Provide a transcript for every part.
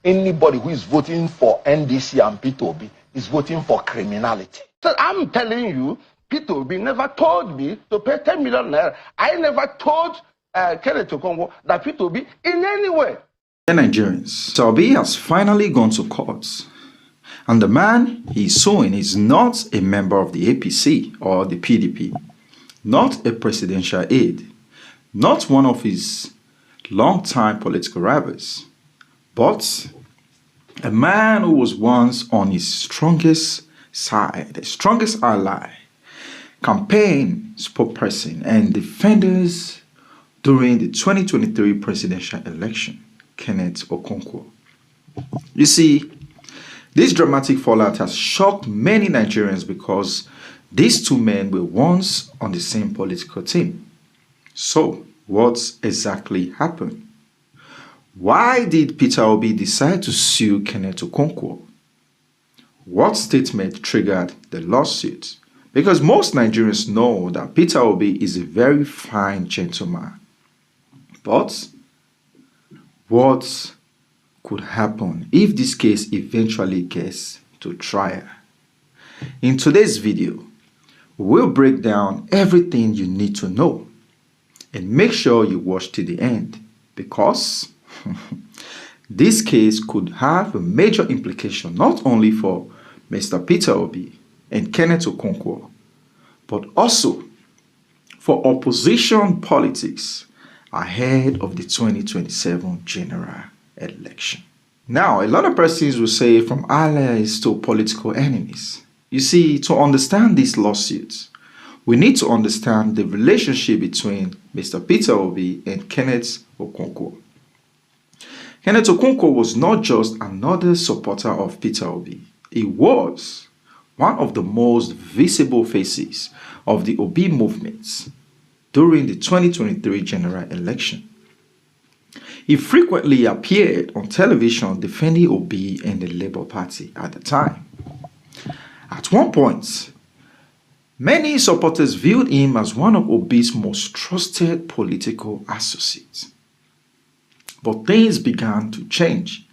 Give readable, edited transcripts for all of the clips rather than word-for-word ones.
Anybody who is voting for NDC and Peter Obi is voting for criminality. So I'm telling you, Peter Obi never told me to pay 10 million naira. I never told Kenneth Okonkwo that Peter Obi in any way. Nigerians, Peter Obi has finally gone to court. And the man he's suing is not a member of the APC or the PDP, not a presidential aide, not one of his long-time political rivals, but a man who was once on his strongest side, the strongest ally, campaign spokesperson and defenders during the 2023 presidential election, Kenneth Okonkwo. You see, this dramatic fallout has shocked many Nigerians because these two men were once on the same political team. So, what exactly happened? Why did Peter Obi decide to sue Kenneth Okonkwo? What statement triggered the lawsuit? Because most Nigerians know that Peter Obi is a very fine gentleman. But what could happen if this case eventually gets to trial? In today's video, we'll break down everything you need to know and make sure you watch to the end because this case could have a major implication not only for Mr. Peter Obi and Kenneth Okonkwo, but also for opposition politics ahead of the 2027 general election. Now, a lot of persons will say from allies to political enemies. You see, to understand these lawsuits, we need to understand the relationship between Mr. Peter Obi and Kenneth Okonkwo. Kenneth Okonkwo was not just another supporter of Peter Obi. He was one of the most visible faces of the Obi movement during the 2023 general election. He frequently appeared on television defending Obi and the Labour Party at the time. At one point, many supporters viewed him as one of Obi's most trusted political associates. But things began to change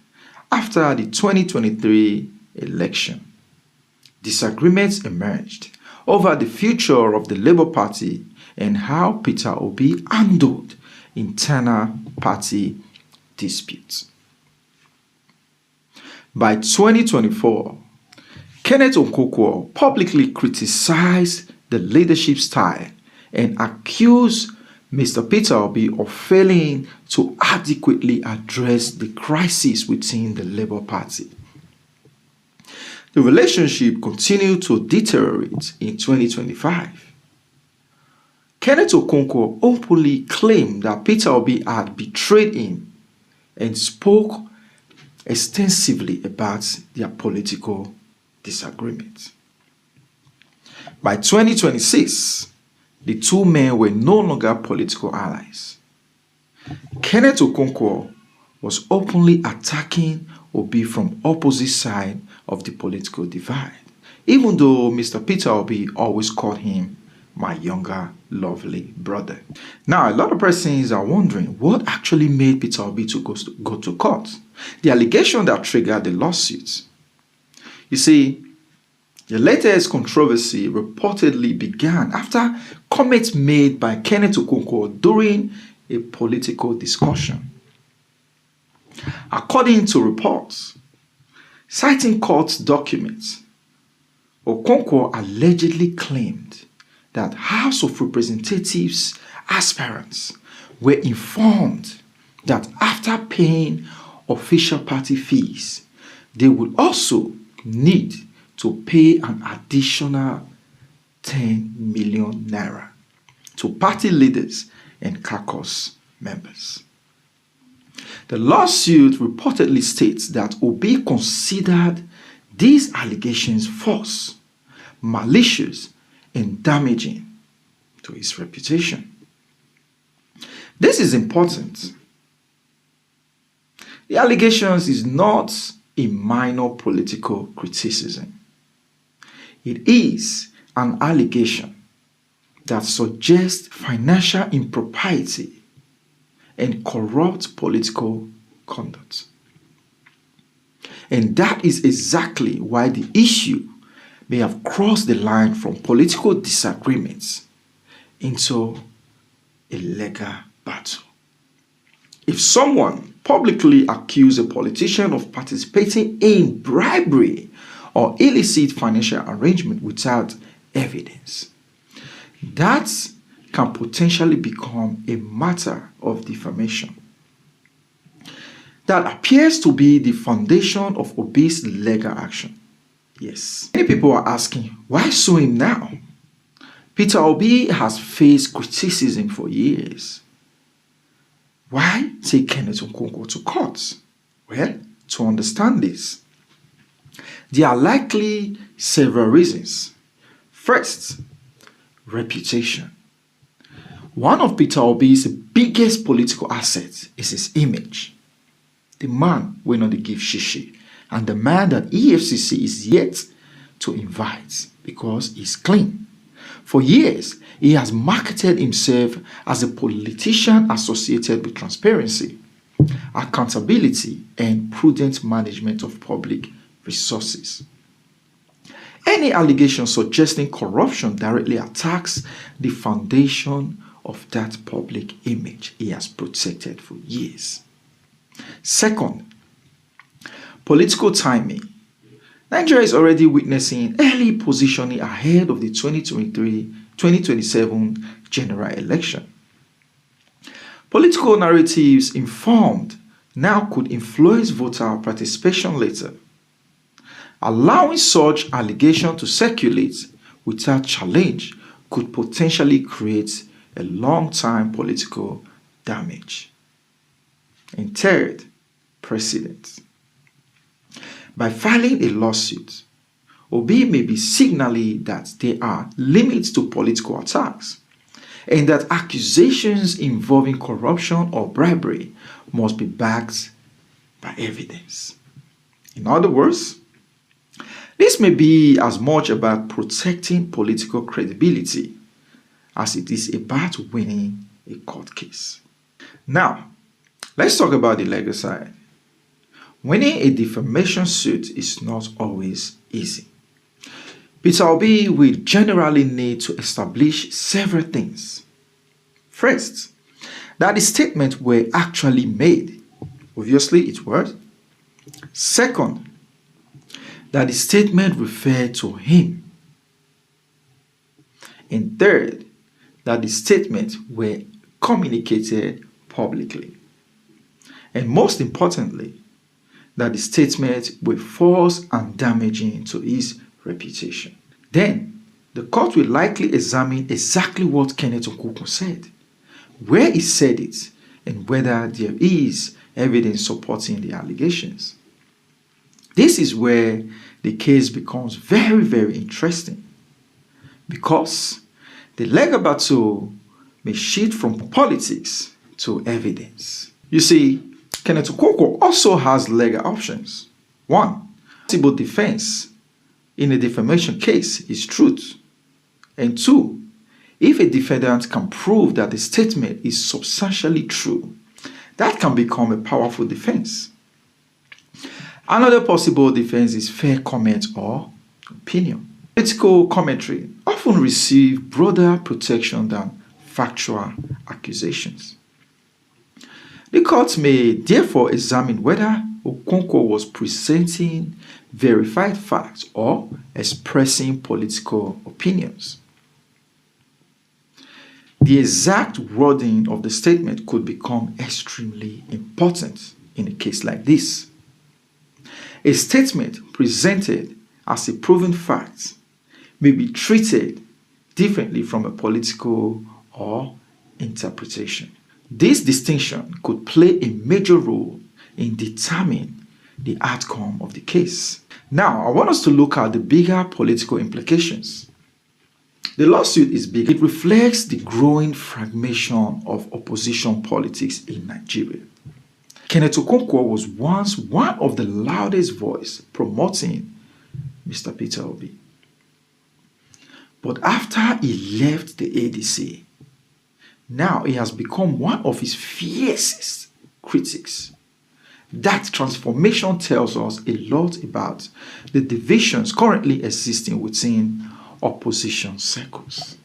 after the 2023 election. Disagreements emerged over the future of the Labour Party and how Peter Obi handled internal party disputes. By 2024, Kenneth Okonkwo publicly criticized the leadership style and accused Mr. Peter Obi of failing to adequately address the crisis within the Labour Party. The relationship continued to deteriorate in 2025. Kenneth Okonkwo openly claimed that Peter Obi had betrayed him and spoke extensively about their political disagreement. By 2026, the two men were no longer political allies. Kenneth Okonkwo was openly attacking Obi from opposite side of the political divide, even though Mr. Peter Obi always called him my younger, lovely brother. Now, a lot of persons are wondering what actually made Peter Obi to go to court. The allegation that triggered the lawsuit. You see, the latest controversy reportedly began after comments made by Kenneth Okonkwo during a political discussion. According to reports, citing court documents, Okonkwo allegedly claimed that House of Representatives aspirants were informed that after paying official party fees, they would also need to pay an additional 10 million naira to party leaders and caucus members. The lawsuit reportedly states that Obi considered these allegations false, malicious, and damaging to his reputation. This is important. The allegations is not a minor political criticism. It is an allegation that suggests financial impropriety and corrupt political conduct. And that is exactly why the issue may have crossed the line from political disagreements into a legal battle. If someone publicly accuses a politician of participating in bribery or illicit financial arrangement without evidence, that can potentially become a matter of defamation. That appears to be the foundation of Obi's legal action. Yes. Many people are asking, why sue him now? Peter Obi has faced criticism for years. Why take Kenneth Okonkwo to court? Well, to understand this, there are likely several reasons. First, reputation. One of Peter Obi's biggest political assets is his image. The man will not give shishi, and the man that EFCC is yet to invite because he's clean. For years, he has marketed himself as a politician associated with transparency, accountability, and prudent management of public resources. Any allegation suggesting corruption directly attacks the foundation of that public image he has protected for years. Second, political timing. Nigeria is already witnessing early positioning ahead of the 2023-2027 general election. Political narratives informed now could influence voter participation later. Allowing such allegations to circulate without challenge could potentially create a long-time political damage. And third, precedent. By filing a lawsuit, Obi may be signaling that there are limits to political attacks and that accusations involving corruption or bribery must be backed by evidence. In other words, this may be as much about protecting political credibility as it is about winning a court case. Now, let's talk about the legal side. Winning a defamation suit is not always easy. Peter Obi will generally need to establish several things. First, that the statements were actually made. Obviously, it was. Second, that the statement referred to him. And third, that the statements were communicated publicly. And most importantly, that the statements were false and damaging to his reputation. Then, the court will likely examine exactly what Kenneth Okonkwo said, where he said it, and whether there is evidence supporting the allegations. This is where the case becomes very, very interesting, because the legal battle may shift from politics to evidence. You see, Kenneth Okonkwo also has legal options. One, possible defense in a defamation case is truth. And two, if a defendant can prove that the statement is substantially true, that can become a powerful defense. Another possible defense is fair comment or opinion. Political commentary often receive broader protection than factual accusations. The court may therefore examine whether Okonkwo was presenting verified facts or expressing political opinions. The exact wording of the statement could become extremely important in a case like this. A statement presented as a proven fact may be treated differently from a political or interpretation. This distinction could play a major role in determining the outcome of the case. Now, I want us to look at the bigger political implications. The lawsuit is big. It reflects the growing fragmentation of opposition politics in Nigeria. Kenneth Okonkwo was once one of the loudest voices promoting Mr. Peter Obi. But after he left the ADC, now he has become one of his fiercest critics. That transformation tells us a lot about the divisions currently existing within opposition circles.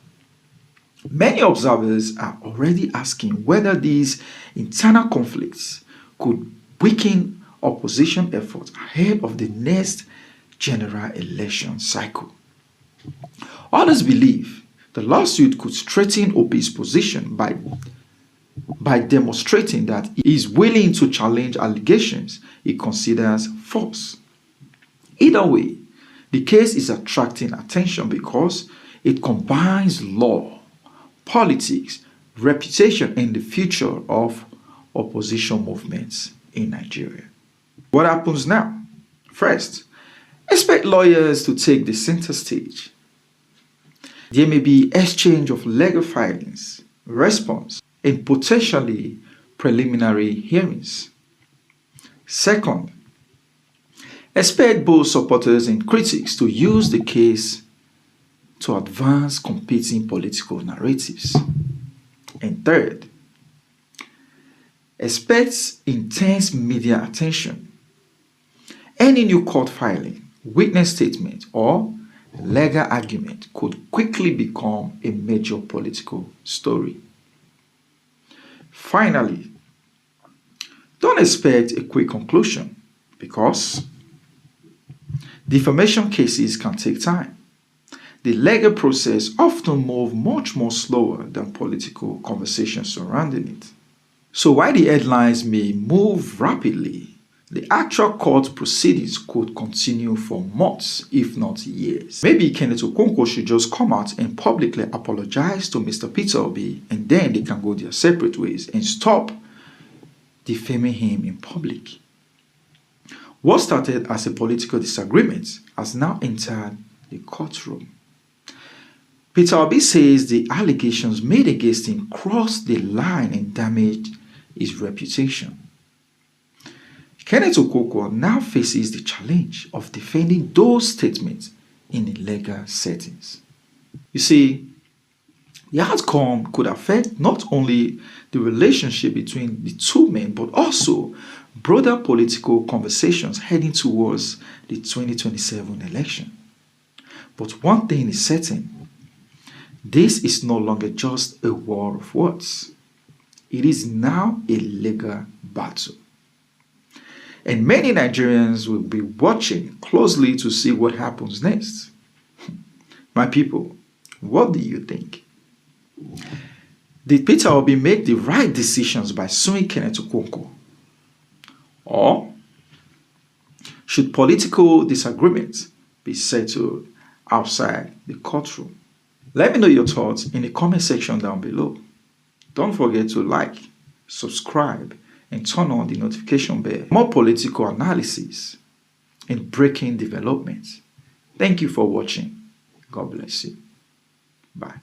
Many observers are already asking whether these internal conflicts could weaken opposition efforts ahead of the next general election cycle. Others believe the lawsuit could strengthen Obi's position by demonstrating that he is willing to challenge allegations he considers false. Either way, the case is attracting attention because it combines law, politics, reputation, and the future of opposition movements in Nigeria. What happens now? First, expect lawyers to take the center stage. There may be exchange of legal filings, response, and potentially preliminary hearings. Second, expect both supporters and critics to use the case to advance competing political narratives. And third, expect intense media attention. Any new court filing, witness statement, or legal argument could quickly become a major political story. Finally, don't expect a quick conclusion because defamation cases can take time. The legal process often moves much more slower than political conversations surrounding it. So while the headlines may move rapidly, the actual court proceedings could continue for months, if not years. Maybe Kenneth Okonkwo should just come out and publicly apologize to Mr. Peter Obi, and then they can go their separate ways and stop defaming him in public. What started as a political disagreement has now entered the courtroom. Peter Obi says the allegations made against him crossed the line and damaged his reputation. Kenneth Okonkwo now faces the challenge of defending those statements in legal settings. You see, the outcome could affect not only the relationship between the two men, but also broader political conversations heading towards the 2027 election. But one thing is certain, this is no longer just a war of words. It is now a legal battle. And many Nigerians will be watching closely to see what happens next. My people, what do you think? Did Peter Obi make the right decisions by suing Kenneth Okonkwo? Or should political disagreements be settled outside the courtroom? Let me know your thoughts in the comment section down below. Don't forget to like, subscribe, and turn on the notification bell. More political analysis and breaking developments. Thank you for watching. God bless you. Bye.